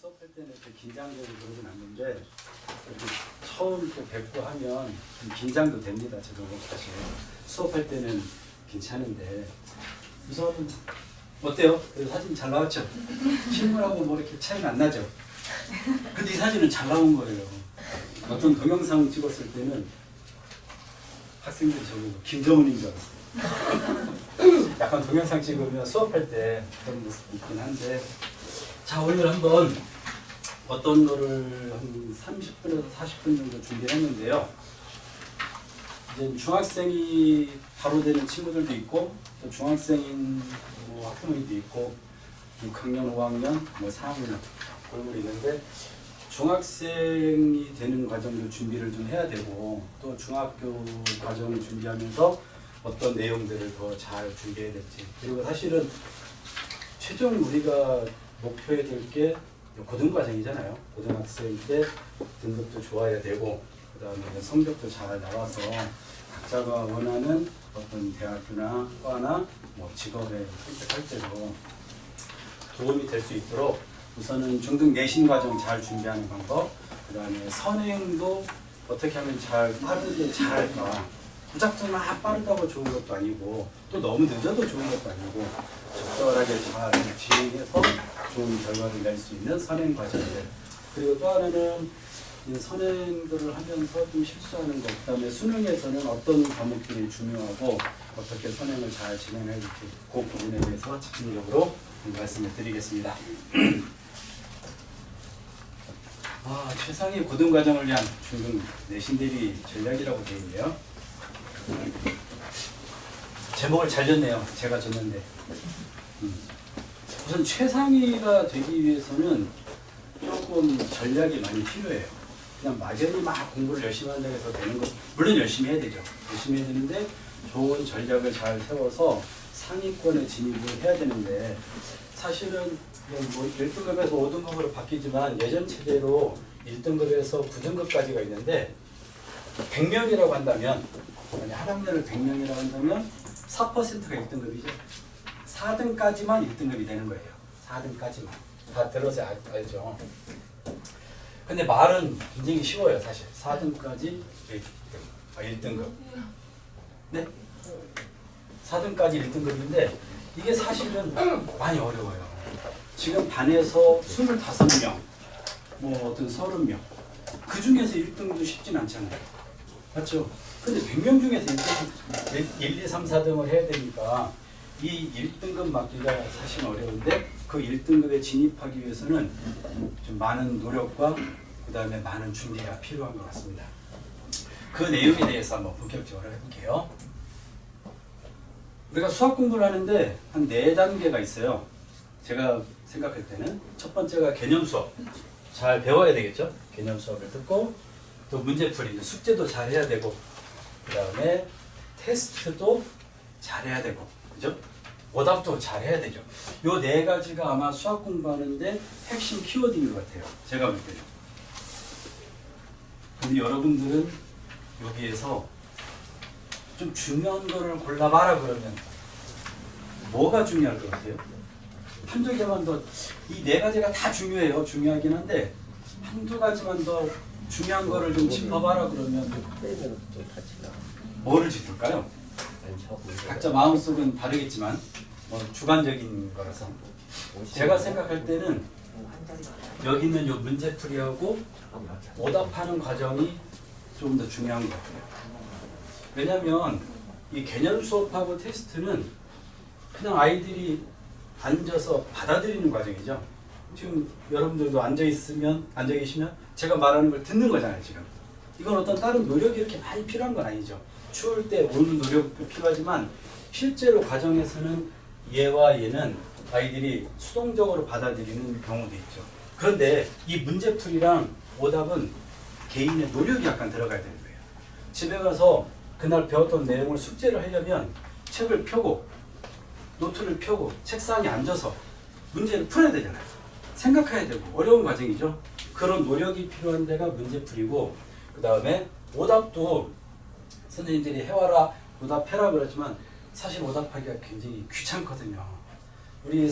수업할 때는 이렇게 긴장되고 그러진 않는데 이렇게 처음 또 뵙고 하면 좀 긴장도 됩니다. 저도 사실 수업할 때는 괜찮은데 우선 어때요? 그 사진 잘 나왔죠? 실물하고 뭐 이렇게 차이는 안 나죠? 근데 이 사진은 잘 나온 거예요. 어떤 동영상 찍었을 때는 학생들이 저보고 김정은인 줄 알았어요. 약간 동영상 찍으면 수업할 때 그런 모습이 있긴 한데, 자, 오늘 한번 어떤 거를 한 30분에서 40분 정도 준비를 했는데요. 이제 중학생이 바로 되는 친구들도 있고, 또 중학생인 뭐 학부모님도 있고, 6학년, 5학년, 뭐 4학년 그런 거 있는데, 중학생이 되는 과정도 준비를 좀 해야 되고, 또 중학교 과정을 준비하면서 어떤 내용들을 더 잘 준비해야 될지, 그리고 사실은 최종 우리가 목표에 들 게 고등과정이잖아요. 고등학생 때 등급도 좋아야 되고, 그 다음에 성적도 잘 나와서 각자가 원하는 어떤 대학교나 과나 뭐 직업에 선택할 때도 도움이 될 수 있도록 우선은 중등 내신 과정 잘 준비하는 방법, 그 다음에 선행도 어떻게 하면 잘 빠르게 잘 할까. 무작정 막 빠르다고 좋은 것도 아니고 또 너무 늦어도 좋은 것도 아니고 적절하게 잘 진행해서 좋은 결과를 낼 수 있는 선행 과정들. 그리고 또 하나는 이 선행들을 하면서 좀 실수하는 것, 그 다음에 수능에서는 어떤 과목들이 중요하고 어떻게 선행을 잘 진행해야 될지 그 부분에 대해서 집중적으로 말씀을 드리겠습니다. 최상의 고등과정을 위한 중등 내신 대비 전략이라고 되어 있네요. 제목을 잘 졌네요. 제가 졌는데. 우선 최상위가 되기 위해서는 조금 전략이 많이 필요해요. 그냥 막연히 막 공부를 열심히 한다고 해서 되는 것, 물론 열심히 해야 되죠. 열심히 해야 되는데 좋은 전략을 잘 세워서 상위권에 진입을 해야 되는데, 사실은 뭐 1등급에서 5등급으로 바뀌지만 예전 체제로 1등급에서 9등급까지가 있는데, 100명이라고 한다면, 한 학년을 100명이라고 한다면 4%가 1등급이죠. 4등까지만 1등급이 되는 거예요. 4등까지만. 다 들어서 알죠. 근데 말은 굉장히 쉬워요, 사실. 4등까지 1등급. 네? 4등까지 1등급인데 이게 사실은 많이 어려워요. 지금 반에서 25명, 뭐 어떤 30명. 그 중에서 1등도 쉽진 않잖아요. 맞죠? 근데 100명 중에서 1, 2, 3, 4등을 해야 되니까 이 1등급 맞기가 사실 어려운데, 그 1등급에 진입하기 위해서는 좀 많은 노력과 그 다음에 많은 준비가 필요한 것 같습니다. 그 내용에 대해서 한번 본격적으로 해볼게요. 우리가 수학 공부를 하는데 한 4단계가 있어요. 제가 생각할 때는 첫 번째가 개념 수업. 잘 배워야 되겠죠? 개념 수업을 듣고, 또 문제풀이, 숙제도 잘 해야 되고, 그 다음에 테스트도 잘 해야 되고, 그죠? 오답도 잘 해야 되죠. 요 4가지가 아마 수학 공부하는데 핵심 키워드인 것 같아요. 제가 볼 때는. 근데 여러분들은 여기에서 좀 중요한 거를 골라봐라 그러면 뭐가 중요할 것 같아요? 한두 개만 더, 이 4가지가 다 중요해요. 중요하긴 한데 한두 가지만 더 중요한 거를 좀 짚어봐라 그러면 뭐를 짚을까요? 각자 마음속은 다르겠지만 뭐 주관적인 거라서 제가 생각할 때는 여기 있는 요 문제풀이하고 오답하는 과정이 좀 더 중요한 것 같아요. 왜냐하면 이 개념 수업하고 테스트는 그냥 아이들이 앉아서 받아들이는 과정이죠. 지금 여러분들도 앉아 계시면 제가 말하는 걸 듣는 거잖아요, 지금. 이건 어떤 다른 노력이 이렇게 많이 필요한 건 아니죠. 추울 때 오는 노력도 필요하지만 실제로 과정에서는 얘와 얘는 아이들이 수동적으로 받아들이는 경우도 있죠. 그런데 이 문제풀이랑 오답은 개인의 노력이 약간 들어가야 되는 거예요. 집에 가서 그날 배웠던 내용을 숙제를 하려면 책을 펴고 노트를 펴고 책상에 앉아서 문제를 풀어야 되잖아요. 생각해야 되고 어려운 과정이죠. 그런 노력이 필요한 데가 문제풀이고, 그 다음에 오답도 선생님들이 해와라, 오답해라 그러지만 사실 오답하기가 굉장히 귀찮거든요. 우리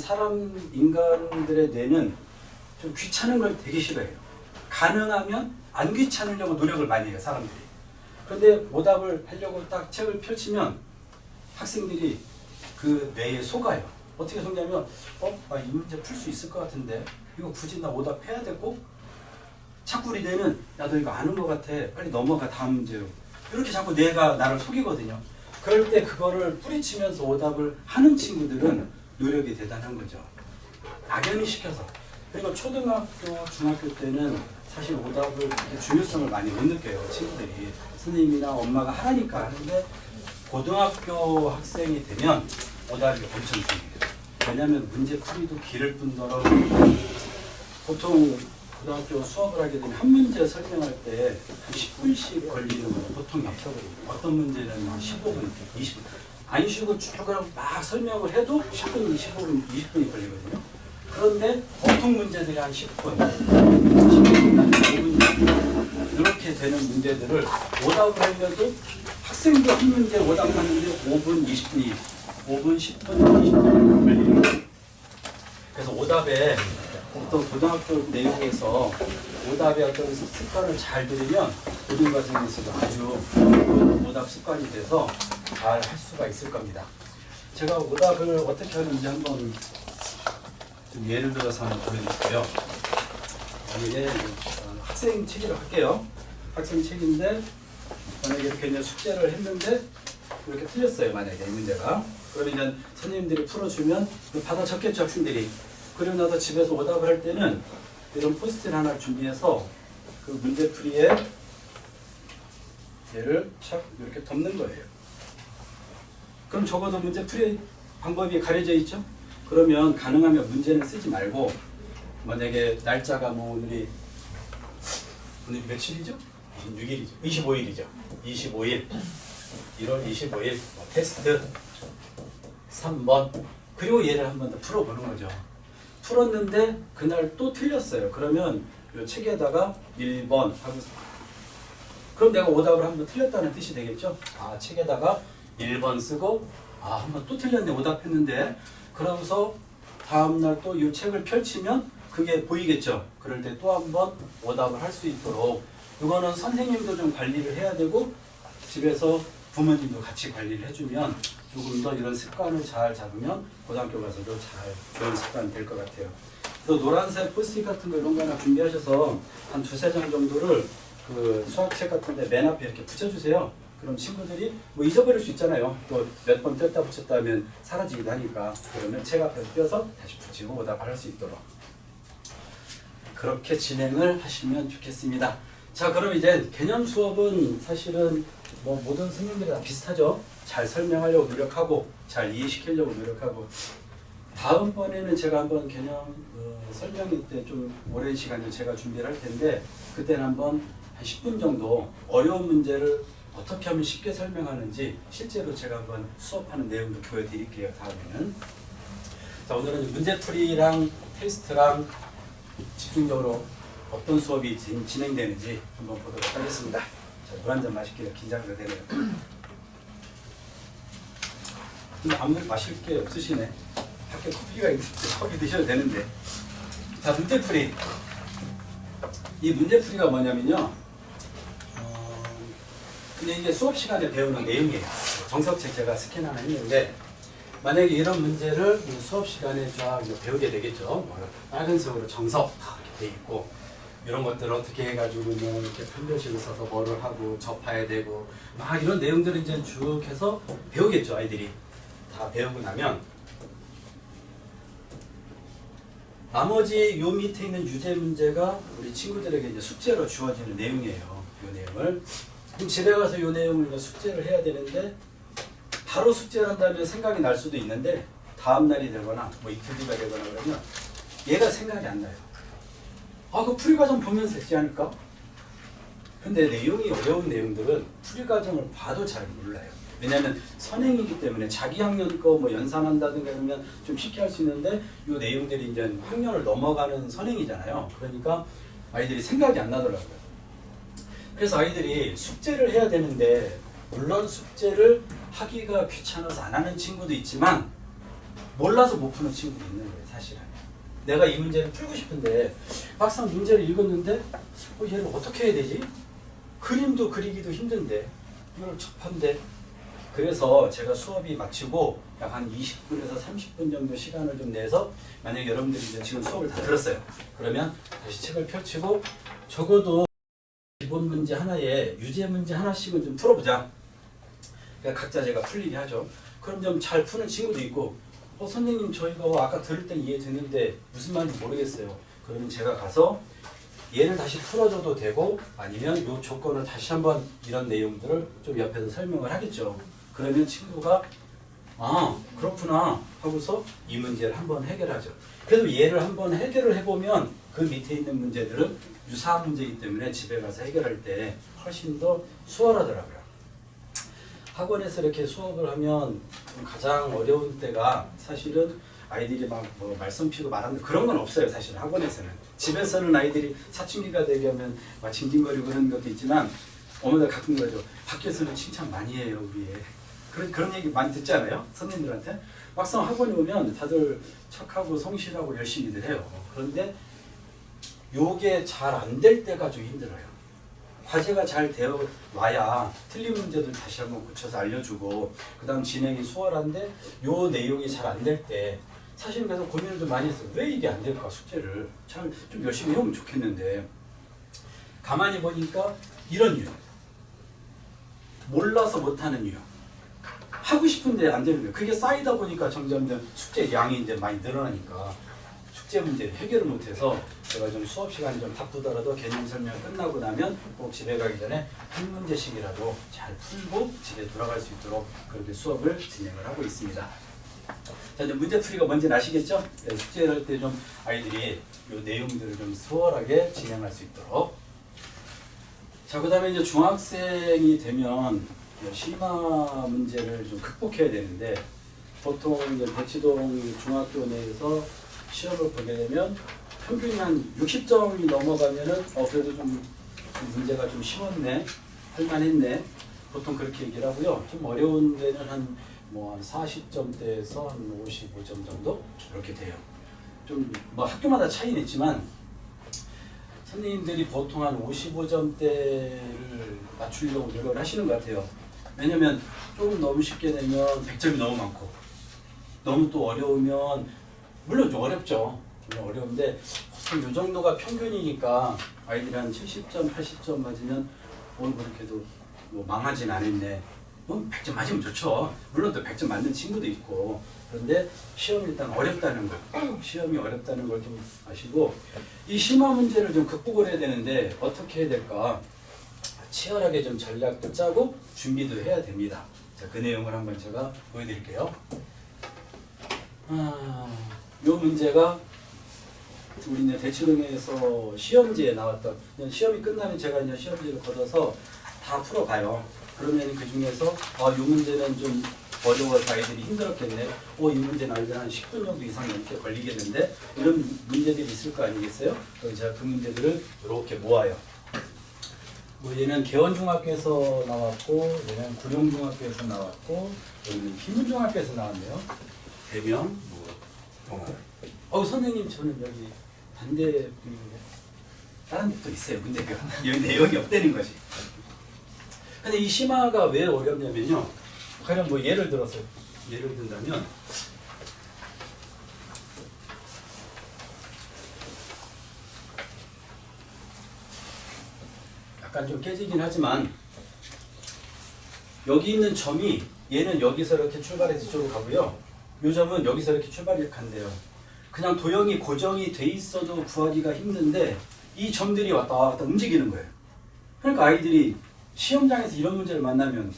인간들의 뇌는 좀 귀찮은 걸 되게 싫어해요. 가능하면 안 귀찮으려고 노력을 많이 해요, 사람들이. 그런데 오답을 하려고 딱 책을 펼치면 학생들이 그 뇌에 속아요. 어떻게 속냐면 이 문제 풀 수 있을 것 같은데 이거 굳이 나 오답해야 되고 자꾸 우리 뇌는 야, 너 이거 아는 것 같아. 빨리 넘어가 다음 문제로. 이렇게 자꾸 뇌가 나를 속이거든요. 그럴 때 그거를 뿌리치면서 오답을 하는 친구들은 노력이 대단한 거죠. 막연히 시켜서. 그리고 초등학교, 중학교 때는 사실 오답을 그렇게 중요성을 많이 못 느껴요. 친구들이. 선생님이나 엄마가 하라니까 하는데 고등학교 학생이 되면 오답이 엄청 중요해요. 왜냐하면 문제풀이도 길을 뿐더러 보통 고등학교 수업을 하게 되면 한 문제 설명할 때 한 10분씩 걸리는 거예요. 보통 어떤 문제는 15분, 20분. 안 쉬고 쭉 하고 막 설명을 해도 10분, 15분, 20분이 걸리거든요. 그런데 보통 문제들이 한 10분, 10분, 5분 이렇게 되는 문제들을 오답을 하려도 학생도 한 문제 오답하는데 5분, 20분이 5분, 10분, 20분 걸리는 거예요. 그래서 오답에 어떤 고등학교 내용에서 오답의 어떤 습관을 잘 들이면 고등 과정에서도 아주 오답 습관이 돼서 잘 할 수가 있을 겁니다. 제가 오답을 어떻게 하는지 한번 좀 예를 들어서 한번 보여드릴게요. 만약에 학생 책으로 할게요. 학생 책인데 만약에 이렇게 이제 숙제를 했는데 이렇게 틀렸어요. 만약에 이 문제가. 그러면 이제 선생님들이 풀어주면 받아 적겠죠, 학생들이. 그리고 나서 집에서 오답을 할 때는 이런 포스트잇 하나 준비해서 그 문제풀이에 얘를 착 이렇게 덮는 거예요. 그럼 적어도 문제풀이 방법이 가려져 있죠? 그러면 가능하면 문제는 쓰지 말고 만약에 날짜가 뭐 오늘 며칠이죠? 26일이죠. 25일이죠. 25일 1월 25일 테스트 3번 그리고 얘를 한 번 더 풀어보는 거죠. 풀었는데 그날 또 틀렸어요. 그러면 이 책에다가 1번 하고 그럼 내가 오답을 한 번 틀렸다는 뜻이 되겠죠? 책에다가 1번 쓰고 한 번 또 틀렸네 오답했는데 그러면서 다음날 또 이 책을 펼치면 그게 보이겠죠? 그럴 때 또 한 번 오답을 할 수 있도록 이거는 선생님도 좀 관리를 해야 되고 집에서 부모님도 같이 관리를 해주면 조금 더 이런 습관을 잘 잡으면 고등학교 가서도 잘 좋은 습관이 될 것 같아요. 또 노란색 포스트잇 같은 거 이런 거 하나 준비하셔서 한 두세 장 정도를 그 수학책 같은 데 맨 앞에 이렇게 붙여주세요. 그럼 친구들이 뭐 잊어버릴 수 있잖아요. 또 몇 번 뗐다 붙였다 하면 사라지기도 하니까 그러면 책 앞에 띄어서 다시 붙이고 오답을 할 수 있도록 그렇게 진행을 하시면 좋겠습니다. 자, 그럼 이제 개념 수업은 사실은 뭐 모든 선생님들이 다 비슷하죠. 잘 설명하려고 노력하고 잘 이해시키려고 노력하고 다음번에는 제가 한번 개념 설명회 때 좀 오랜 시간을 제가 준비를 할 텐데 그때는 한번 한 10분 정도 어려운 문제를 어떻게 하면 쉽게 설명하는지 실제로 제가 한번 수업하는 내용도 보여드릴게요. 다음에는. 자, 오늘은 문제풀이랑 테스트랑 집중적으로 어떤 수업이 진행되는지 한번 보도록 하겠습니다. 자, 물 한 잔 마실게요. 긴장도 되네요. 근데 아무 마실 게 없으시네. 밖에 커피가 있는데 커피 드셔도 되는데. 자, 문제풀이. 이 문제풀이가 뭐냐면요. 근데 이게 수업 시간에 배우는 내용이에요. 정석책 제가 스캔 하나 했는데 만약에 이런 문제를 수업 시간에 쫙 배우게 되겠죠. 빨간색으로 정석 이렇게 돼 있고 이런 것들을 어떻게 해가지고 이렇게 판별식을 써서 뭐를 하고 접해야 되고 막 이런 내용들을 이제 쭉 해서 배우겠죠. 아이들이 다 배우고 나면 나머지 요 밑에 있는 유제 문제가 우리 친구들에게 이제 숙제로 주어지는 내용이에요. 이 내용을 그럼 집에 가서 이 내용을 이제 숙제를 해야 되는데 바로 숙제를 한다면 생각이 날 수도 있는데 다음 날이 되거나 뭐 이틀 뒤가 되거나 그러면 얘가 생각이 안 나요. 그 풀이과정 보면서 했지 않을까? 근데 내용이 어려운 내용들은 풀이과정을 봐도 잘 몰라요. 왜냐하면 선행이기 때문에 자기 학년 거 뭐 연산한다든가 그러면 좀 쉽게 할 수 있는데 이 내용들이 이제 학년을 넘어가는 선행이잖아요. 그러니까 아이들이 생각이 안 나더라고요. 그래서 아이들이 숙제를 해야 되는데 물론 숙제를 하기가 귀찮아서 안 하는 친구도 있지만 몰라서 못 푸는 친구도 있는 거예요. 사실은. 내가 이 문제를 풀고 싶은데 막상 문제를 읽었는데 얘를 어떻게 해야 되지? 그림도 그리기도 힘든데 이걸 접한데 그래서 제가 수업이 마치고 약 한 20분에서 30분 정도 시간을 좀 내서 만약에 여러분들이 이제 지금 수업을 다 들었어요. 그러면 다시 책을 펼치고 적어도 기본 문제 하나에 유제 문제 하나씩은 좀 풀어보자. 그러니까 각자 제가 풀리게 하죠. 그럼 좀 잘 푸는 친구도 있고 선생님 저희가 아까 들을 땐 이해됐는데 무슨 말인지 모르겠어요. 그러면 제가 가서 얘를 다시 풀어줘도 되고 아니면 이 조건을 다시 한번 이런 내용들을 좀 옆에서 설명을 하겠죠. 그러면 친구가 아 그렇구나 하고서 이 문제를 한번 해결하죠. 그래도 얘를 한번 해결을 해보면 그 밑에 있는 문제들은 유사한 문제이기 때문에 집에 가서 해결할 때 훨씬 더 수월하더라고요. 학원에서 이렇게 수업을 하면 가장 어려운 때가 사실은 아이들이 막 뭐 말썽 피고 말하는 그런 건 없어요. 사실 학원에서는. 집에서는 아이들이 사춘기가 되게 하면 막 징징거리고 그런 것도 있지만 어머니가 가끔 그러죠. 밖에서는 칭찬 많이 해요 우리 애. 그런 얘기 많이 듣지 않아요? 선생님들한테? 막상 학원에 오면 다들 착하고 성실하고 열심히들 해요. 그런데 요게 잘 안 될 때가 좀 힘들어요. 과제가 잘 되어 와야 틀린 문제들 다시 한번 고쳐서 알려주고 그 다음 진행이 수월한데 요 내용이 잘 안 될 때 사실 그래서 고민을 좀 많이 했어요. 왜 이게 안 될까 숙제를 참 좀 열심히 해오면 좋겠는데 가만히 보니까 이런 유형 몰라서 못하는 유형 하고 싶은데 안 되는 거예요. 그게 쌓이다 보니까 점점 숙제 양이 이제 많이 늘어나니까 숙제 문제를 해결을 못해서 제가 좀 수업 시간이 좀 바쁘더라도 개념 설명 끝나고 나면 꼭 집에 가기 전에 한 문제씩이라도 잘 풀고 집에 돌아갈 수 있도록 그렇게 수업을 진행을 하고 있습니다. 자, 이제 문제풀이가 뭔지 아시겠죠? 네, 숙제를 할 때 좀 아이들이 이 내용들을 좀 수월하게 진행할 수 있도록. 자, 그 다음에 이제 중학생이 되면 심화 문제를 좀 극복해야 되는데 보통 이제 대치동 중학교 내에서 시험을 보게 되면 평균이 한 60점이 넘어가면은 그래도 좀 문제가 좀 쉬웠네, 할만했네. 보통 그렇게 얘기를 하고요. 좀 어려운 데는 한 40점대에서 한 55점 정도 이렇게 돼요. 좀 뭐 학교마다 차이는 있지만 선생님들이 보통 한 55점대를 맞추려고 노력을 하시는 것 같아요. 왜냐면 조금 너무 쉽게 내면 100점이 너무 많고 너무 또 어려우면 물론 좀 어렵죠. 물론 어려운데 보통 이 정도가 평균이니까 아이들이 한 70점, 80점 맞으면 그렇게도 뭐 망하진 않았네. 100점 맞으면 좋죠. 물론 또 100점 맞는 친구도 있고. 그런데 시험이 일단 어렵다는 거, 시험이 어렵다는 걸 좀 아시고 이 심화 문제를 좀 극복을 해야 되는데 어떻게 해야 될까? 치열하게 좀 전략도 짜고 준비도 해야 됩니다. 자, 그 내용을 한번 제가 보여드릴게요. 이 문제가 우리 이제 대치동에서 시험지에 나왔던 시험이 끝나면 제가 이제 시험지를 걷어서 다 풀어가요. 그러면 그 중에서 이 문제는 좀 어려워서 아이들이 힘들었겠네. 이 문제는 아이들 한 10분 정도 이상 넘게 걸리겠는데 이런 문제들이 있을 거 아니겠어요? 그래서 제가 그 문제들을 이렇게 모아요. 얘는 개원중학교에서 나왔고 얘는 구룡중학교에서 나왔고 여기는 김문중학교에서 나왔네요. 대명 선생님 저는 여기 반대 다른 데도 있어요. 문제가 여기 내용이 없다는 거지. 근데 이 심화가 왜 어렵냐면요. 그냥 예를 든다면 약간 좀 깨지긴 하지만 여기 있는 점이 얘는 여기서 이렇게 출발해서 이쪽으로 가고요. 이 점은 여기서 이렇게 출발이 간대요. 그냥 도형이 고정이 돼 있어도 구하기가 힘든데 이 점들이 왔다 갔다 움직이는 거예요. 그러니까 아이들이 시험장에서 이런 문제를 만나면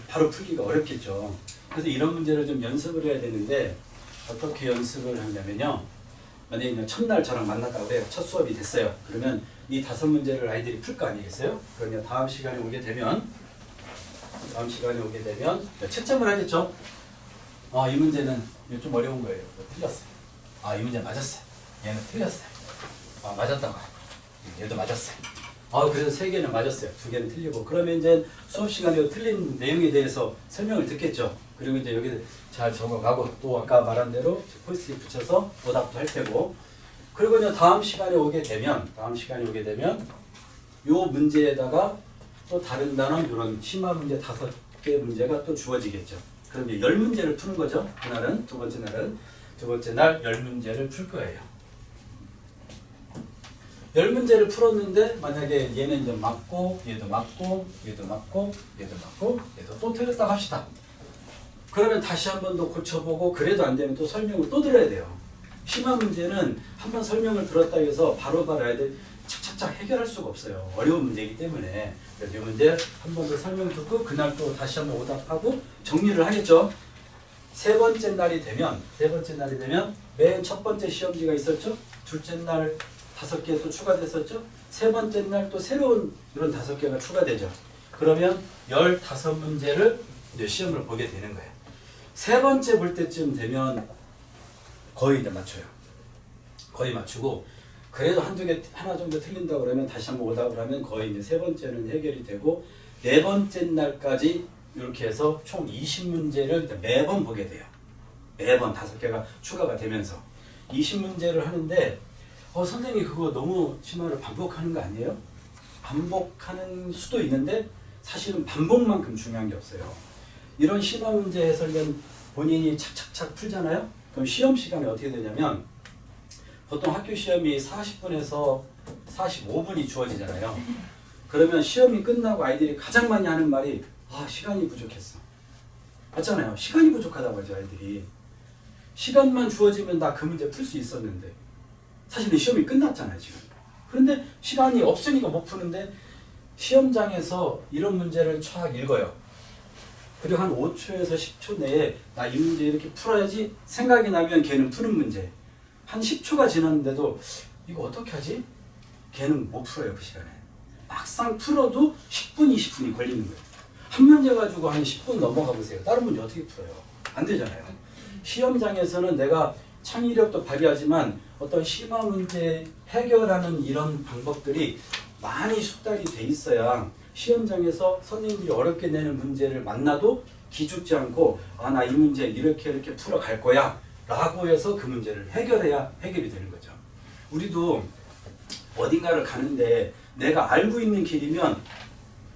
바로 풀기가 어렵겠죠. 그래서 이런 문제를 좀 연습을 해야 되는데 어떻게 연습을 하냐면요. 만약에 첫날 저랑 만났다고 해요. 첫 수업이 됐어요. 그러면 이 5문제를 아이들이 풀 거 아니겠어요? 그러면 다음 시간에 오게 되면 채점을 하겠죠. 이 문제는 좀 어려운 거예요. 틀렸어요. 이 문제 맞았어요. 얘는 틀렸어요. 맞았다고. 얘도 맞았어요. 그래서 3개는 맞았어요. 2개는 틀리고. 그러면 이제 수업 시간에 틀린 내용에 대해서 설명을 듣겠죠. 그리고 이제 여기 잘 적어가고 또 아까 말한 대로 포스트잇 붙여서 오답도 할 테고 그리고 이제 다음 시간에 오게 되면 요 문제에다가 또 다른 단원 이런 심화 문제 5개 문제가 또 주어지겠죠. 그럼 이제 10문제를 푸는 거죠. 그날은 두 번째 날 10문제를 풀 거예요. 10문제를 풀었는데 만약에 얘는 이제 맞고 얘도 맞고 얘도 맞고 얘도 맞고 얘도 또 틀렸다고 합시다. 그러면 다시 한 번 더 고쳐보고 그래도 안 되면 또 설명을 또 들어야 돼요. 심화 문제는 한 번 설명을 들었다 해서 바로바로 애들 착착착 해결할 수가 없어요. 어려운 문제이기 때문에. 그래서 이 문제 한 번 더 설명 듣고 그날 또 다시 한 번 오답하고 정리를 하겠죠. 세 번째 날이 되면 맨 첫 번째 시험지가 있었죠. 둘째 날 5개 또 추가됐었죠. 세 번째 날 또 새로운 이런 5개가 추가되죠. 그러면 15문제를 이제 시험을 보게 되는 거예요. 세 번째 볼 때쯤 되면 거의 이제 맞춰요. 거의 맞추고 그래도 하나 정도 틀린다고 그러면 다시 한번 오답을 하면 거의 이제 세 번째는 해결이 되고 네 번째 날까지 이렇게 해서 총 20문제를 매번 보게 돼요. 매번 5개가 추가가 되면서 20문제를 하는데 선생님이 그거 너무 심화를 반복하는 거 아니에요? 반복하는 수도 있는데 사실은 반복만큼 중요한 게 없어요. 이런 심화 문제 해설은 본인이 착착착 풀잖아요? 그럼 시험 시간이 어떻게 되냐면 보통 학교 시험이 40분에서 45분이 주어지잖아요. 그러면 시험이 끝나고 아이들이 가장 많이 하는 말이 시간이 부족했어. 맞잖아요. 시간이 부족하다고 하죠, 아이들이. 시간만 주어지면 나 그 문제 풀 수 있었는데 사실은 시험이 끝났잖아요, 지금. 그런데 시간이 없으니까 못 푸는데 시험장에서 이런 문제를 쫙 읽어요. 그리고 한 5초에서 10초 내에 나 이 문제 이렇게 풀어야지 생각이 나면 걔는 푸는 문제. 한 10초가 지났는데도 이거 어떻게 하지? 걔는 못 풀어요, 그 시간에. 막상 풀어도 10분, 20분이 걸리는 거예요. 한 문제 가지고 한 10분 넘어가 보세요. 다른 문제 어떻게 풀어요? 안 되잖아요. 시험장에서는 내가 창의력도 발휘하지만 어떤 심화 문제 해결하는 이런 방법들이 많이 숙달이 돼 있어야 시험장에서 선생님들이 어렵게 내는 문제를 만나도 기죽지 않고 나 이 문제 이렇게 풀어갈 거야 라고 해서 그 문제를 해결해야 해결이 되는 거죠. 우리도 어딘가를 가는데 내가 알고 있는 길이면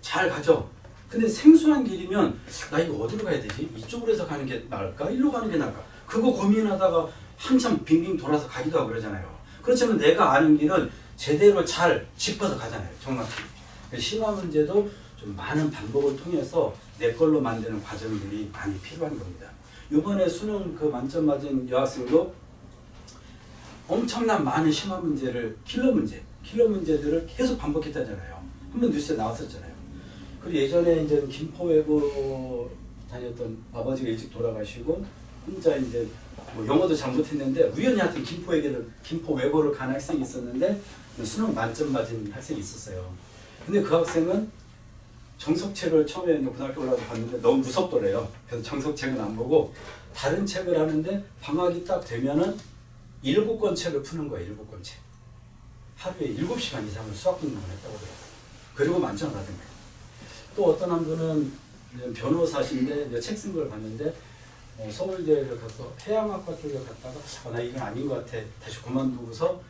잘 가죠. 근데 생소한 길이면 나 이거 어디로 가야 되지? 이쪽으로 해서 가는 게 나을까? 일로 가는 게 나을까? 그거 고민하다가 한참 빙빙 돌아서 가기도 하고 그러잖아요. 그렇지만 내가 아는 길은 제대로 잘 짚어서 가잖아요. 정확히. 심화 문제도 좀 많은 반복을 통해서 내 걸로 만드는 과정들이 많이 필요한 겁니다. 이번에 수능 그 만점 맞은 여학생도 엄청난 많은 심화 문제를 킬러 문제들을 계속 반복했다잖아요. 한번 뉴스에 나왔었잖아요. 그리고 예전에 이제 김포외고 다녔던 아버지가 일찍 돌아가시고 혼자 이제 뭐 영어도 잘못했는데 우연히 하여튼 김포외고를 간 학생이 있었는데 수능 만점 맞은 학생이 있었어요. 근데 그 학생은 정석책을 처음에 고등학교 올라가서 봤는데 너무 무섭더래요. 그래서 정석책은 안 보고 다른 책을 하는데 방학이 딱 되면은 7권 책을 푸는 거예요. 7권 책. 하루에 7시간 이상을 수학 공부를 했다고 그래요. 그리고 만점을 받은 거예요. 또 어떤 한 분은 변호사신데 책 쓴 걸 봤는데 서울대를 가서 해양학과 쪽에 갔다가 나 이건 아닌 것 같아. 다시 그만두고서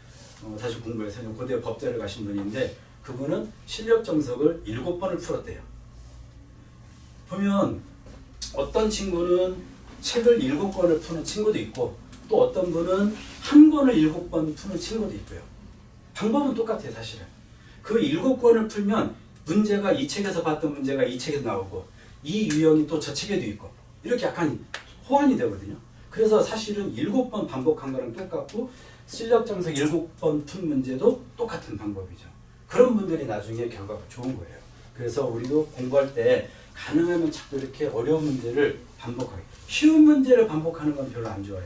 다시 공부해서 고대 법대를 가신 분인데 그분은 실력 정석을 7번을 풀었대요. 보면 어떤 친구는 책을 7권을 푸는 친구도 있고 또 어떤 분은 한 권을 7번 푸는 친구도 있고요. 방법은 똑같아요, 사실은. 그 7권을 풀면 문제가 이 책에서 봤던 문제가 이 책에서 나오고 이 유형이 또 저 책에도 있고 이렇게 약간 호환이 되거든요. 그래서 사실은 7번 반복한 거랑 똑같고 실력 정석 7번 푼 문제도 똑같은 방법이죠. 그런 분들이 나중에 결과가 좋은 거예요. 그래서 우리도 공부할 때 가능하면 자꾸 이렇게 어려운 문제를 반복하게. 쉬운 문제를 반복하는 건 별로 안 좋아요.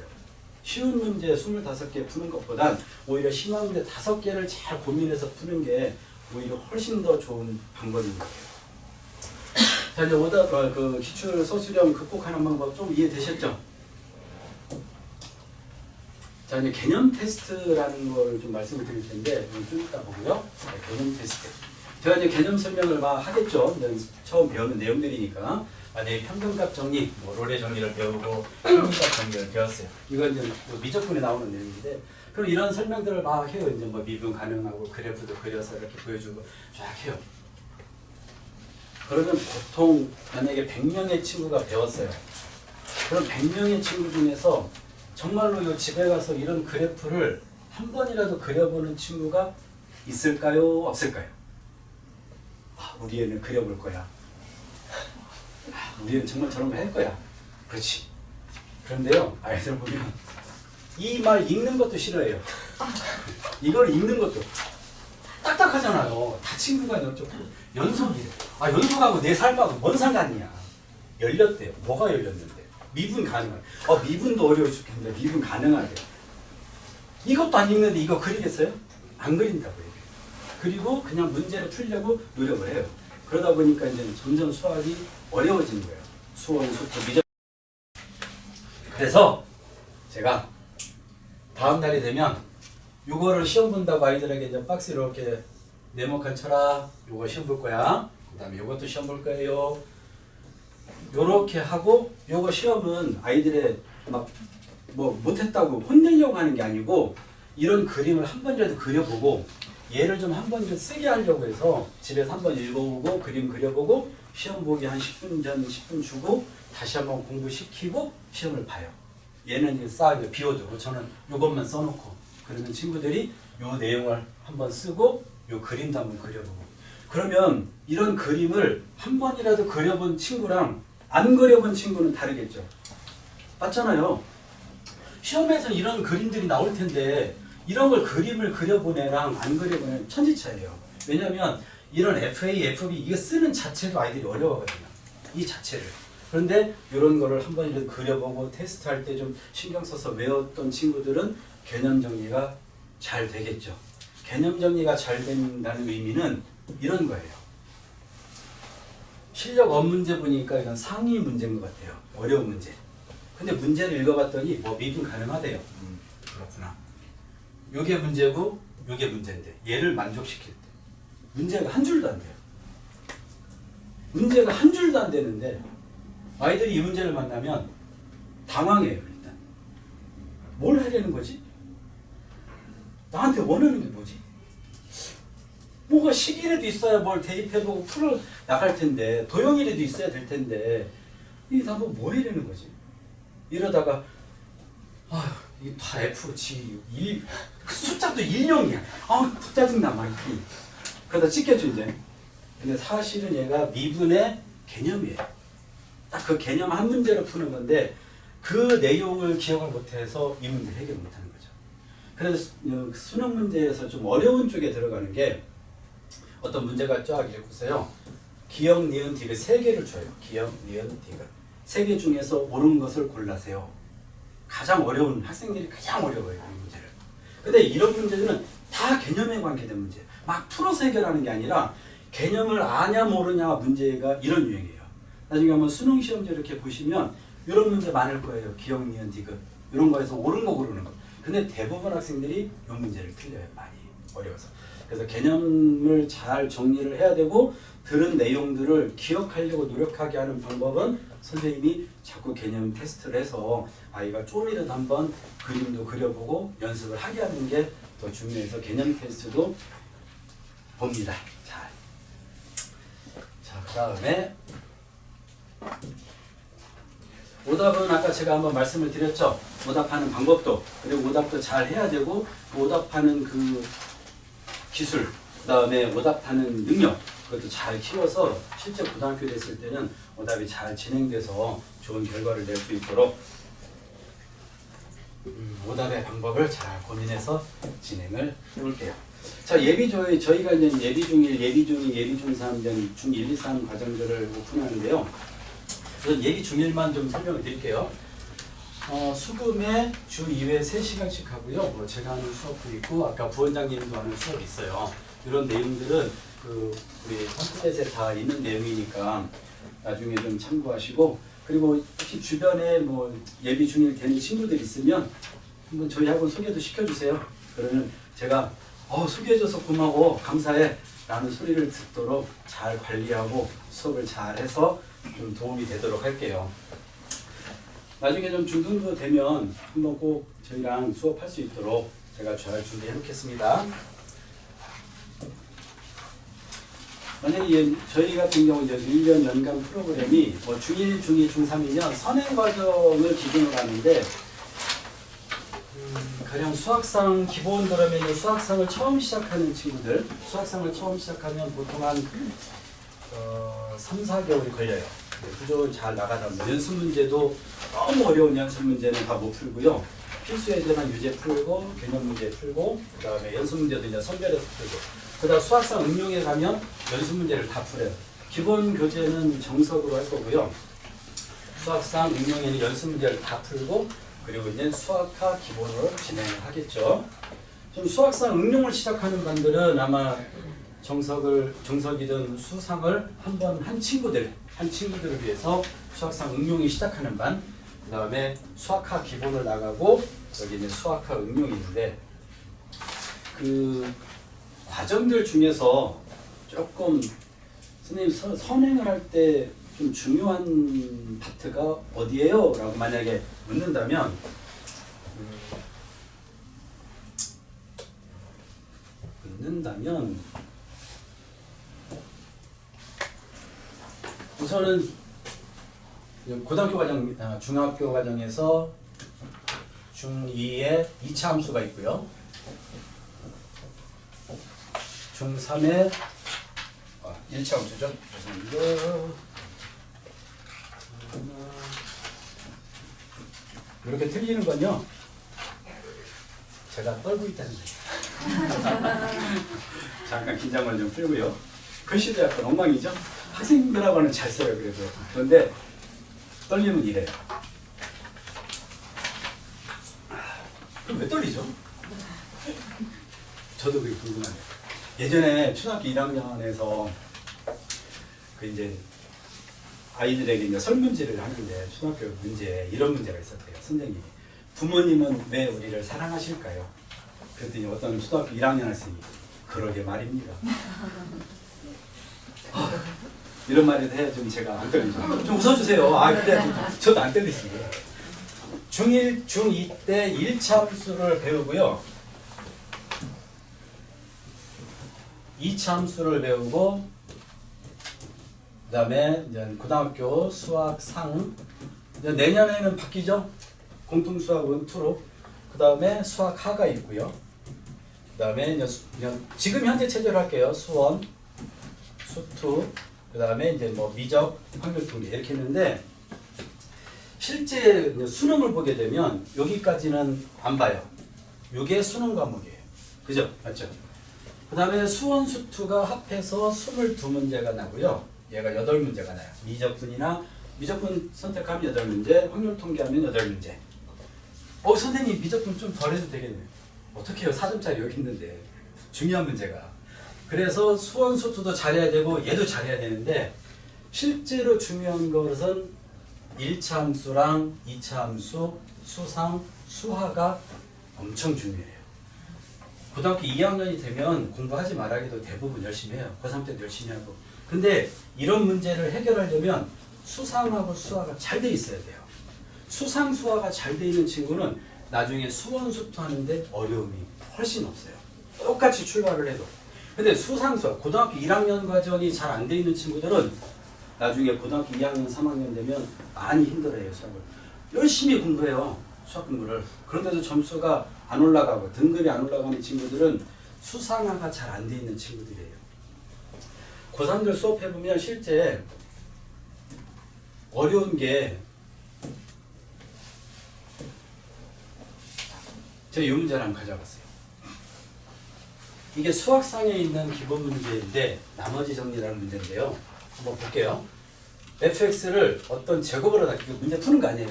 쉬운 문제 25개 푸는 것보단 오히려 심화 문제 5개를 잘 고민해서 푸는 게 오히려 훨씬 더 좋은 방법인 거예요. 자, 이제 그 기출 서술형 극복하는 방법 좀 이해되셨죠? 자, 이제 개념 테스트라는 걸 좀 말씀을 드릴 텐데 좀 이따 보고요. 개념 테스트. 제가 이제 개념 설명을 막 하겠죠. 처음 배우는 내용들이니까. 만약에 평균값 정리, 뭐 롤의 정리를 배우고 평균값 정리를 배웠어요. 이건 이제 미적분에 나오는 내용인데, 그럼 이런 설명들을 막 해요. 이제 뭐 미분 가능하고 그래프도 그려서 이렇게 보여주고 쫙 해요. 그러면 보통 만약에 100명의 친구가 배웠어요. 그럼 100명의 친구 중에서 정말로 요 집에 가서 이런 그래프를 한 번이라도 그려보는 친구가 있을까요? 없을까요? 우리 애는 그려볼 거야. 우리 애는 정말 저런 거 할 거야. 그렇지. 그런데요, 아이들 보면 이 말 읽는 것도 싫어해요. 이걸 읽는 것도 딱딱하잖아요. 다 친구가 어쩌고 연속이래. 연속하고 내 삶하고 뭔 상관이야. 열렸대요. 뭐가 열렸는데? 미분 가능하대. 미분도 어려워 죽겠는데 미분 가능하대. 이것도 안 읽는데 이거 그리겠어요? 안 그린다고 얘기해요. 그리고 그냥 문제를 풀려고 노력을 해요. 그러다 보니까 이제 점점 수학이 어려워지는 거예요. 수원, 수투, 미적. 그래서 제가 다음 날이 되면 요거를 시험 본다고 아이들에게 이제 박스 이렇게 네모칸 쳐라. 요거 시험 볼 거야. 그 다음에 요것도 시험 볼 거예요. 요렇게 하고, 요거 시험은 아이들의 막 뭐 못했다고 혼내려고 하는 게 아니고, 이런 그림을 한 번이라도 그려보고 얘를 좀 한 번 좀 쓰게 하려고 해서 집에서 한 번 읽어보고 그림 그려보고 시험 보기 한 10분 전 10분 주고 다시 한번 공부시키고 시험을 봐요. 얘는 이제 싹 비워두고 저는 요것만 써놓고, 그러면 친구들이 요 내용을 한번 쓰고 요 그림도 한번 그려보고, 그러면 이런 그림을 한 번이라도 그려본 친구랑 안 그려본 친구는 다르겠죠. 맞잖아요. 시험에서 이런 그림들이 나올 텐데 이런 걸 그림을 그려본 애랑 안 그려본 애는 천지차예요. 왜냐하면 이런 FA, FB 이거 쓰는 자체도 아이들이 어려워하거든요. 이 자체를. 그런데 이런 거를 한 번이라도 그려보고 테스트할 때 좀 신경 써서 외웠던 친구들은 개념 정리가 잘 되겠죠. 개념 정리가 잘 된다는 의미는 이런 거예요. 실력 문제 보니까 이건 상위 문제인 것 같아요. 어려운 문제. 근데 문제를 읽어봤더니 뭐 미분 가능하대요. 그렇구나. 요게 문제고 요게 문제인데 얘를 만족시킬 때 문제가 한 줄도 안 돼요. 문제가 한 줄도 안 되는데 아이들이 이 문제를 만나면 당황해요. 일단 뭘 하려는 거지? 나한테 원하는 게 뭐지? 뭐가 식이라도 있어야 뭘 대입해보고 풀어 나갈 텐데, 도형이라도 있어야 될 텐데 이게 다 뭐 이러는 거지? 이러다가 이게 다 F, G, 1, 숫자도 1형이야. 짜증나 막 이렇게. 그러다 찢겨져 이제. 근데 사실은 얘가 미분의 개념이에요. 딱 그 개념 한 문제를 푸는 건데 그 내용을 기억을 못해서 이 문제를 해결 못하는 거죠. 그래서 수능 문제에서 좀 어려운 쪽에 들어가는 게 어떤 문제가 쫙 읽고서요. 기역, 니은, 디귿 세 개를 줘요. 기역, 니은, 디귿. 세 개 중에서 옳은 것을 골라세요. 가장 어려운, 학생들이 가장 어려워요, 이 문제를. 근데 이런 문제들은 다 개념에 관계된 문제. 막 풀어서 해결하는 게 아니라 개념을 아냐 모르냐 문제가 이런 유형이에요. 나중에 한번 수능 시험지 이렇게 보시면 이런 문제 많을 거예요. 기역, 니은, 디귿. 이런 거에서 옳은 거 고르는 거. 근데 대부분 학생들이 이 문제를 틀려요. 많이 어려워서. 그래서 개념을 잘 정리를 해야 되고 들은 내용들을 기억하려고 노력하게 하는 방법은 선생님이 자꾸 개념 테스트를 해서 아이가 좀이라도 한번 그림도 그려보고 연습을 하게 하는 게 더 중요해서 개념 테스트도 봅니다. 자, 그 다음에 오답은 아까 제가 한번 말씀을 드렸죠. 오답하는 방법도, 그리고 오답도 잘 해야 되고 오답하는 그 기술, 그 다음에 오답하는 능력, 그것도 잘 키워서 실제 고등학교 됐을 때는 오답이 잘 진행돼서 좋은 결과를 낼 수 있도록 오답의 방법을 잘 고민해서 진행을 해볼게요. 자, 저희가 이제 예비 중1, 예비 중2, 예비 중3, 중1, 2, 3 과정들을 오픈하는데요. 우선 예비 중1만 좀 설명을 드릴게요. 수금에 주 2회 3시간씩 하고요. 뭐 제가 하는 수업도 있고 아까 부원장님도 하는 수업이 있어요. 이런 내용들은 우리 팜플렛에 다 있는 내용이니까 나중에 좀 참고하시고, 그리고 혹시 주변에 뭐 예비 중1 되는 친구들 있으면 한번 저희 학원 소개도 시켜주세요. 그러면 제가 소개해줘서 고마워, 감사해 라는 소리를 듣도록 잘 관리하고 수업을 잘 해서 좀 도움이 되도록 할게요. 나중에 좀 중등도 되면 한번 꼭 저희랑 수업할 수 있도록 제가 잘 준비해 놓겠습니다. 만약에 저희 같은 경우 이제 1년 연간 프로그램이 뭐 중1, 중2, 중3이면 선행 과정을 기준으로 하는데 가령 수학상 기본 그러면 수학상을 처음 시작하는 친구들 수학상을 처음 시작하면 보통 한 3, 4개월이 걸려요. 구조를 잘 나가다 보면 연습 문제도 너무 어려운 연습 문제는 다 못 풀고요. 필수예제만 유제 풀고 개념 문제 풀고 그 다음에 연습 문제도 이제 선별해서 풀고 그 다음 수학상 응용에 가면 연습 문제를 다 풀어요. 기본 교재는 정석으로 할 거고요. 수학상 응용에는 연습 문제를 다 풀고 그리고 이제 수학과 기본으로 진행을 하겠죠. 좀 수학상 응용을 시작하는 반들은 아마 정석이든 수상을 한번 한 친구들을 위해서 수학상 응용이 시작하는 반, 그 다음에 수학과 기본을 나가고 여기는 수학과 응용이 있는데 그 과정들 중에서 조금 선생님 선행을 할 때 좀 중요한 파트가 어디예요? 라고 만약에 묻는다면 우선은 고등학교 과정, 중학교 과정에서 중2에 2차 함수가 있고요. 중3에 1차 함수죠. 이렇게 틀리는 건요. 제가 떨고 있다는 거예요. 잠깐 긴장을 좀 풀고요. 글씨도 약간 엉망이죠? 학생들하고는 잘 써요. 그래도. 그런데 떨리면 이래요. 그럼 왜 떨리죠? 저도 그게 궁금하네요. 예전에 초등학교 1학년에서 그 이제 아이들에게 이제 설문지를 하는데 초등학교 문제에 이런 문제가 있었대요. 선생님이. 부모님은 왜 우리를 사랑하실까요? 그랬더니 어떤 초등학교 1학년 학생이 그러게 말입니다. 이런 말을 해야 좀 제가 안 떨리죠. 좀 웃어주세요. 근데 저도 안 떨리지. 중1, 중2 때 1차 함수를 배우고요. 2차 함수를 배우고 그 다음에 이제 고등학교 수학상 내년에는 바뀌죠. 공통수학은 2로 그 다음에 수학하가 있고요. 그 다음에 이제 지금 현재 체제로 할게요. 수원, 수투, 그 다음에 이제 뭐 미적, 확률통계 이렇게 했는데 실제 수능을 보게 되면 여기까지는 안 봐요. 이게 수능 과목이에요. 그죠? 맞죠? 그 다음에 수원, 수투가 합해서 22문제가 나고요. 얘가 8문제가 나요. 미적분 선택하면 8문제, 확률 통계하면 8문제. 선생님 미적분 좀 덜 해도 되겠네요. 어떻게 해요? 4점짜리 여기 있는데. 중요한 문제가. 그래서 수원, 수투도 잘해야 되고 얘도 잘해야 되는데 실제로 중요한 것은 1차 함수랑 2차 함수, 수상, 수하가 엄청 중요해요. 고등학교 2학년이 되면 공부하지 말아기도 대부분 열심히 해요. 고3 때도 열심히 하고. 근데 이런 문제를 해결하려면 수상하고 수화가 잘 돼 있어야 돼요. 수상, 수화가 잘 돼 있는 친구는 나중에 수원, 수투 하는데 어려움이 훨씬 없어요. 똑같이 출발을 해도. 근데 수상, 수화, 고등학교 1학년 과정이 잘 안 돼 있는 친구들은 나중에 고등학교 2학년, 3학년 되면 많이 힘들어해요. 수학을. 열심히 공부해요. 수학 공부를. 그런데도 점수가 안 올라가고 등급이 안 올라가는 친구들은 수상화가 잘 안 돼 있는 친구들이에요. 고3들 수업해보면 실제 어려운 게 제가 이 문제를 한번 가져왔어요. 이게 수학상에 있는 기본 문제인데 나머지 정리라는 문제인데요. 한번 볼게요. fx를 어떤 제곱으로 다 문제 푸는 거 아니에요.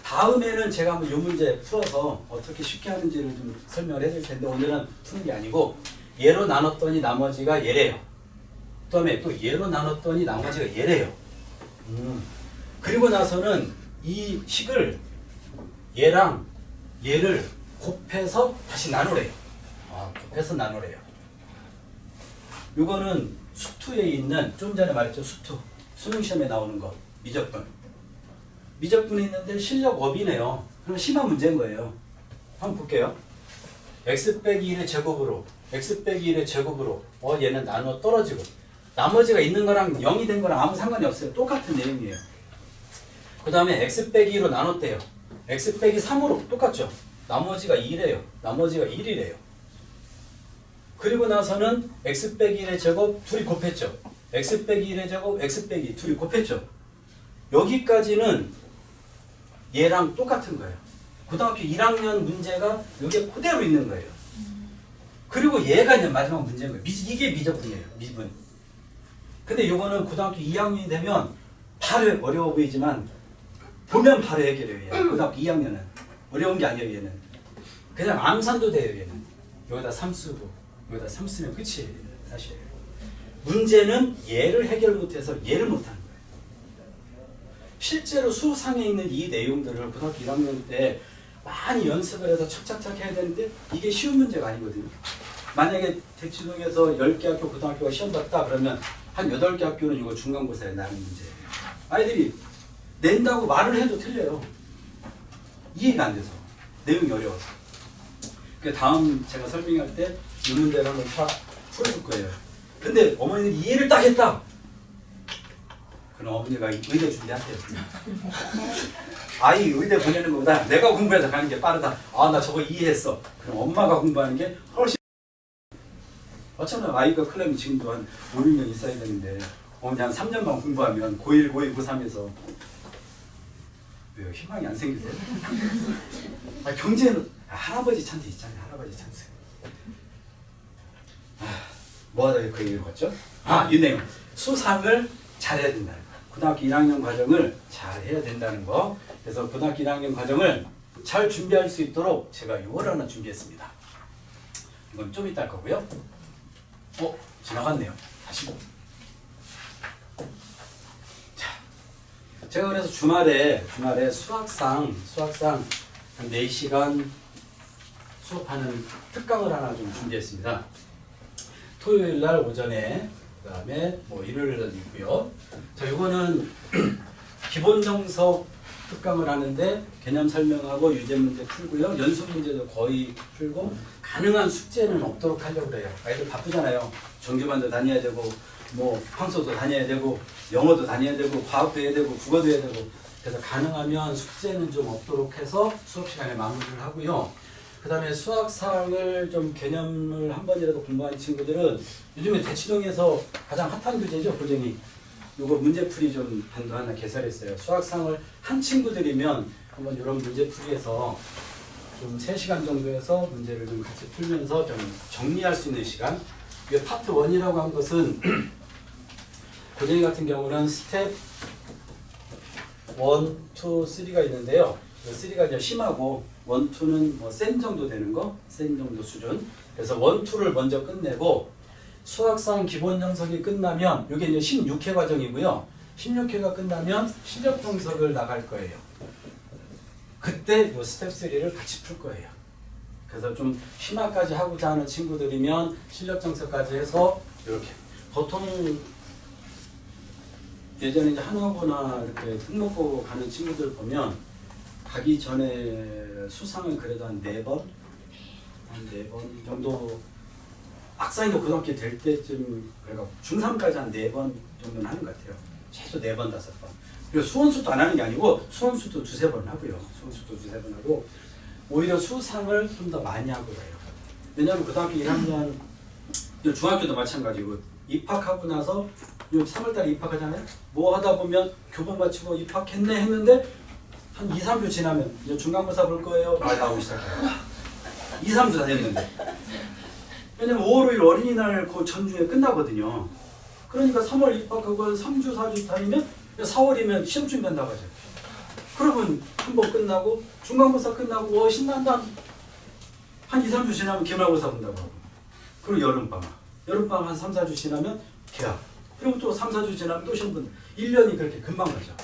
다음에는 제가 한번 이 문제 풀어서 어떻게 쉽게 하는지를 좀 설명을 해드릴 텐데 오늘은 푸는 게 아니고 얘로 나눴더니 나머지가 얘래요. 그 다음에 또 얘로 나눴더니 나머지가 얘래요. 그리고 나서는 이 식을 얘랑 얘를 곱해서 다시 나누래요. 곱해서 나누래요. 이거는 수투에 있는 좀 전에 말했죠. 수투. 수능 시험에 나오는 거. 미적분. 미적분이 있는데 실력 업이네요. 그럼 심한 문제인 거예요. 한번 볼게요. x 빼기 1의 제곱으로 x 빼기 1의 제곱으로 얘는 나눠 떨어지고 나머지가 있는 거랑 0이 된 거랑 아무 상관이 없어요. 똑같은 내용이에요. 그 다음에 x 빼기 2로 나눴대요. x 빼기 3으로 똑같죠. 나머지가 2래요. 나머지가 1이래요. 그리고 나서는 x 빼기 1의 제곱 둘이 곱했죠. x 빼기 1의 제곱 x 빼기 둘이 곱했죠. 여기까지는 얘랑 똑같은 거예요. 고등학교 1학년 문제가 여기에 그대로 있는 거예요. 그리고 얘가 이제 마지막 문제인 거예요. 이게 미적분이에요. 미분. 근데 요거는 고등학교 2학년이 되면 바로 어려워 보이지만 보면 바로 해결해요. 얘는. 고등학교 2학년은 어려운 게 아니에요. 얘는 그냥 암산도 돼요. 얘는 여기다 3 쓰고 여기다 3 쓰면 끝이에요. 사실 문제는 얘를 해결 못해서 얘를 못하는 거예요. 실제로 수상에 있는 이 내용들을 고등학교 1학년 때 많이 연습을 해서 착착착 해야 되는데 이게 쉬운 문제가 아니거든요. 만약에 대치동에서 10개 학교 고등학교가 시험 봤다 그러면 한 8개 학교는 이거 중간고사에 나는 문제예요. 아이들이 낸다고 말을 해도 틀려요. 이해가 안 돼서. 내용이 어려워서. 그 다음 제가 설명할 때 이 문제를 한번 풀어줄 거예요. 근데 어머니들이 이해를 딱 했다. 그럼 어머니가 의대 준비하세요. 아이 의대 보내는 것보다 내가 공부해서 가는 게 빠르다. 아, 나 저거 이해했어. 그럼 엄마가 공부하는 게 훨씬 어쩌면 아이가 클럽이 지금도 한 5, 6년 있어야 되는데 어머니 한 3년만 공부하면 고1, 고2, 고3에서 왜요? 희망이 안 생기세요? 경제는 할아버지 찬스 있잖아요. 할아버지 찬스. 뭐 하다 그 얘기를 봤죠? 이 내용. 수상을 잘해야 된다는 거. 고등학교 1학년 과정을 잘 해야 된다는 거. 그래서 고등학교 1학년 과정을 잘 준비할 수 있도록 제가 이걸 하나 준비했습니다. 이건 좀 이따 할 거고요. 지나갔네요. 다시. 자, 제가 그래서 주말에 수학상 한 4시간 수업하는 특강을 하나 좀 준비했습니다. 토요일 날 오전에 그 다음에 일요일 날도 있고요. 자, 이거는 기본 정석 특강을 하는데 개념 설명하고 유제 문제 풀고요. 연습 문제도 거의 풀고 가능한 숙제는 없도록 하려고 그래요. 아이들 바쁘잖아요. 정규반도 다녀야 되고 황소도 다녀야 되고 영어도 다녀야 되고 과학도 해야 되고 국어도 해야 되고 그래서 가능하면 숙제는 좀 없도록 해서 수업 시간에 마무리를 하고요. 그 다음에 수학상을 좀 개념을 한 번이라도 공부한 친구들은 요즘에 대치동에서 가장 핫한 교재죠. 고쟁이. 요거 문제풀이 좀 반도 하나 개설했어요. 수학상을 한 친구들이면 한번 이런 문제풀이에서 좀 3시간 정도에서 문제를 좀 같이 풀면서 좀 정리할 수 있는 시간. 이게 파트 1이라고 한 것은 고쟁이 같은 경우는 스텝 1, 2, 3가 있는데요. 3가 이제 심하고 1, 2는 센 정도 되는 거, 센 정도 수준. 그래서 1, 2를 먼저 끝내고 수학상 기본 정석이 끝나면 이게 이제 16회 과정이고요. 16회가 끝나면 실력 정석을 나갈 거예요. 그때 이 스텝 3를 같이 풀 거예요. 그래서 좀 심화까지 하고자 하는 친구들이면 실력 정석까지 해서 이렇게 보통 예전에 이제 한화고나 이렇게 특목고 가는 친구들 보면 가기 전에 수상을 그래도 한 4번 정도 악상이도 고등학교 될 때쯤 그러니까 중3까지 한 4번 정도는 하는 것 같아요. 최소 4번, 5번. 그리고 수원수도 안 하는 게 아니고 수원수도 2-3번 하고요. 수원수도 2-3번 하고 오히려 수상을 좀 더 많이 하고 해요. 왜냐하면 고등학교 1학년, 중학교도 마찬가지고 입학하고 나서 3월달에 입학하잖아요. 뭐 하다 보면 교본 마치고 입학했네 했는데 한 2-3주 지나면 이제 중간고사 볼 거예요. 말 나오기 시작해요. 2-3주 다 됐는데. 왜냐면 5월 5일 어린이날 그 전주에 끝나거든요. 그러니까 3월 입학하고 3주, 4주 다니면 4월이면 시험 준비한다고 하죠. 그러면 한 번 끝나고 중간고사 끝나고 신난다. 한 2-3주 지나면 기말고사 본다고 하고. 그리고 여름방학 한 3-4주 지나면 개학. 그리고 또 3-4주 지나면 또 시험 본다. 1년이 그렇게 금방 가죠.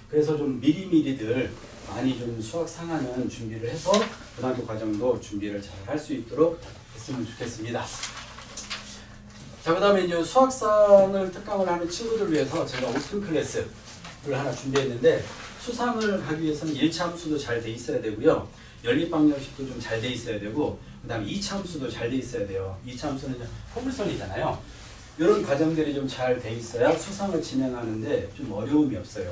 그래서 좀 미리미리들 많이 좀 수학 상하는 준비를 해서 고등학교 과정도 준비를 잘 할 수 있도록 했으면 좋겠습니다. 자, 그 다음에 이제 수학상을 특강을 하는 친구들 위해서 제가 오픈 클래스 하나 준비했는데 수상을 하기 위해서는 1차 함수도 잘 돼 있어야 되고요. 연립방정식도 좀 잘 돼 있어야 되고 그 다음에 2차 함수도 잘 돼 있어야 돼요. 2차 함수는 포물선이잖아요. 이런 과정들이 좀 잘 돼 있어야 수상을 진행하는데 좀 어려움이 없어요.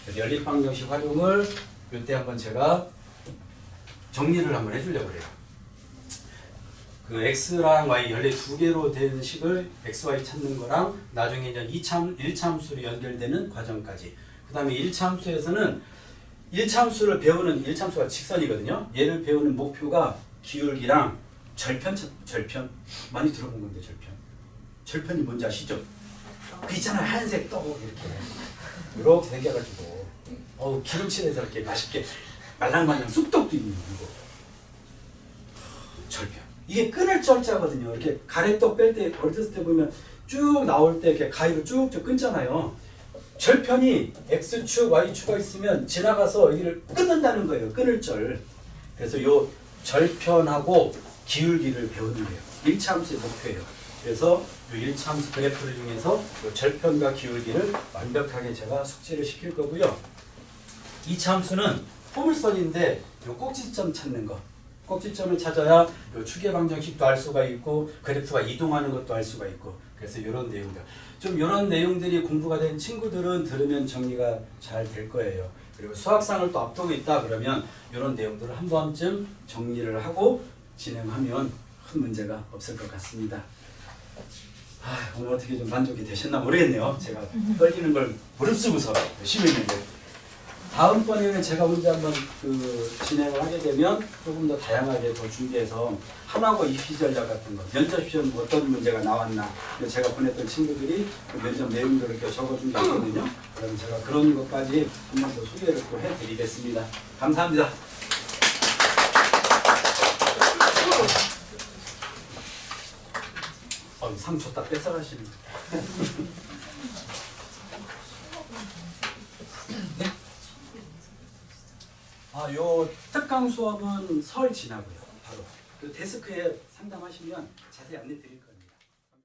그래서 연립방정식 활용을 이때 한번 제가 정리를 한번 해주려고 그래요. 그 x랑 y 연립 두 개로 된 식을 x, y 찾는 거랑 나중에 이제 1차 함수로 연결되는 과정까지. 그 다음에 1차 함수에서는 1차 함수를 배우는 1차 함수가 직선이거든요. 얘를 배우는 목표가 기울기랑 절편 많이 들어본 건데 절편이 뭔지 아시죠? 그 있잖아요. 하얀색 떡 이렇게 생겨가지고 기름칠해서 이렇게 맛있게 말랑말랑 쑥떡도 있는 거. 절편. 이게 끊을 절자거든요. 이렇게 가래떡 뺄 때 어렸을 때 보면 쭉 나올 때 이렇게 가위로 쭉쭉 끊잖아요. 절편이 x축, y축가 있으면 지나가서 여기를 끊는다는 거예요. 끊을 절. 그래서 요 절편하고 기울기를 배우는 거예요. 1차 함수의 목표예요. 그래서 요 1차 함수 그래프를 이용해서 요 절편과 기울기를 완벽하게 제가 숙지를 시킬 거고요. 2차 함수는 포물선인데 요 꼭지점 찾는 거. 꼭지점을 찾아야 요 추계 방정식도 알 수가 있고 그래프가 이동하는 것도 알 수가 있고 그래서 이런 내용들 좀 이런 내용들이 공부가 된 친구들은 들으면 정리가 잘 될 거예요. 그리고 수학상을 또 앞두고 있다 그러면 이런 내용들을 한 번쯤 정리를 하고 진행하면 큰 문제가 없을 것 같습니다. 오늘 어떻게 좀 만족이 되셨나 모르겠네요. 제가 떨리는 걸 무릅쓰고서 열심히 했는데 다음번에는 제가 혼자 한번 진행을 하게 되면 조금 더 다양하게 더 준비해서 하나고 이피 전략 같은 거 면접 시험 어떤 문제가 나왔나 제가 보냈던 친구들이 그 면접 내용들을 이렇게 적어준 게 있거든요. 그럼 제가 그런 것까지 한 번 더 소개를 또 해드리겠습니다. 감사합니다. 상처 딱 뺏어가시는 네? 요 특강 수업은 설 지나고요. 바로 그 데스크에 상담하시면 자세히 안내 드릴 거예요.